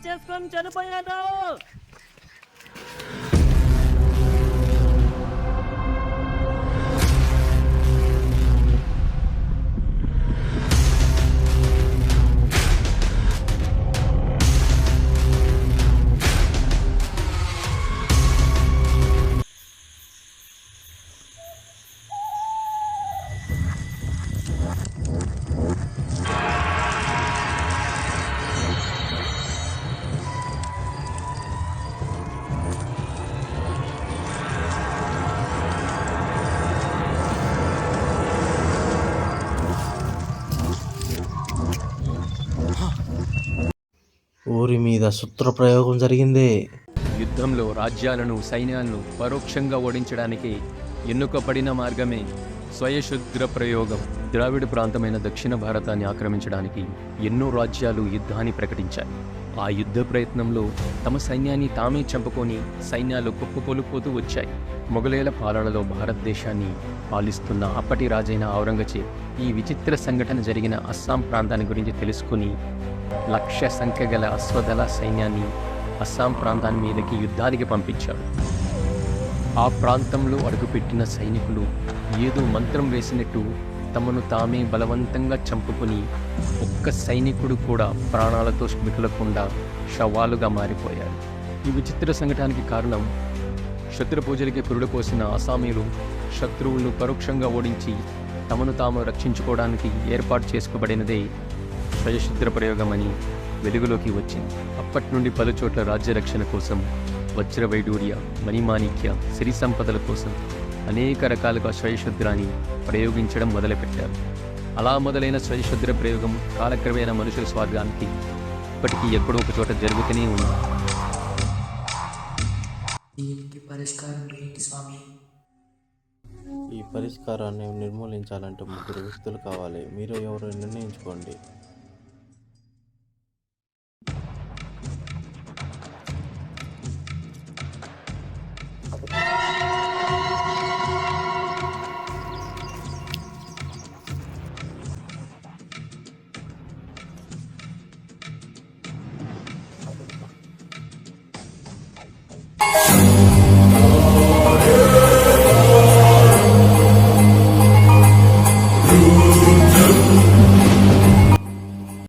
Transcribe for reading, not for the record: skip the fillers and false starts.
చేసుకొని చనిపోయాడు. ఊరి మీద సూత్రప్రయోగం జరిగింది. యుద్ధంలో రాజ్యాలను సైన్యాలను పరోక్షంగా ఓడించడానికి ఎన్నుకబడిన మార్గమే స్వయశుద్ర ప్రయోగం. ద్రావిడ ప్రాంతమైన దక్షిణ భారతాన్ని ఆక్రమించడానికి ఎన్నో రాజ్యాలు యుద్ధాన్ని ప్రకటించాయి. ఆ యుద్ధ ప్రయత్నంలో తమ సైన్యాన్ని తామే చంపుకొని సైన్యాలు కుప్పకొలిపోతూ వచ్చాయి. మొఘలేల పాలనలో భారతదేశాన్ని పాలిస్తున్న అప్పటి రాజైన ఔరంగజేబ్ ఈ విచిత్ర సంఘటన జరిగిన అస్సాం ప్రాంతాన్ని గురించి తెలుసుకుని 1,00,000 సంఖ్య గల అశ్వదళ సైన్యాన్ని అస్సాం ప్రాంతాన్ని మీదకి యుద్ధానికి పంపించాడు. ఆ ప్రాంతంలో అడుగుపెట్టిన సైనికులు ఏదో మంత్రం వేసినట్టు తమను తామే బలవంతంగా చంపుకొని ఒక్క సైనికుడు కూడా ప్రాణాలతో మిగలకుండా శవాలుగా మారిపోయారు. ఈ విచిత్ర సంఘటనకి కారణం శత్రు పూజలకి పురుడు పోసిన అసామీలు శత్రువులను పరోక్షంగా ఓడించి తమను తాము రక్షించుకోవడానికి ఏర్పాటు చేసుకోబడినదే స్వయశుద్ర ప్రయోగం అని వెలుగులోకి వచ్చింది. అప్పటి నుండి పలుచోట్ల రాజ్య రక్షణ కోసం వజ్రవైడూర్య, మణిమాణిక్య, సిరి సంపదల కోసం అనేక రకాలుగా స్వయశుద్రాన్ని ప్రయోగించడం మొదలుపెట్టారు. అలా మొదలైన స్వయశుద్ర ప్రయోగం కాలక్రమేణా మనుషుల స్వార్థానికి ఇప్పటికీ ఎక్కడో ఒక చోట జరుగుతూనే ఉంది. దీనికి పరిష్కారం ఏంటి స్వామి? ఈ పరిష్కారాన్ని నిర్మూలించాలంటే 3 వ్యక్తులు కావాలి. మీరు ఎవరు నిర్ణయించుకోండి.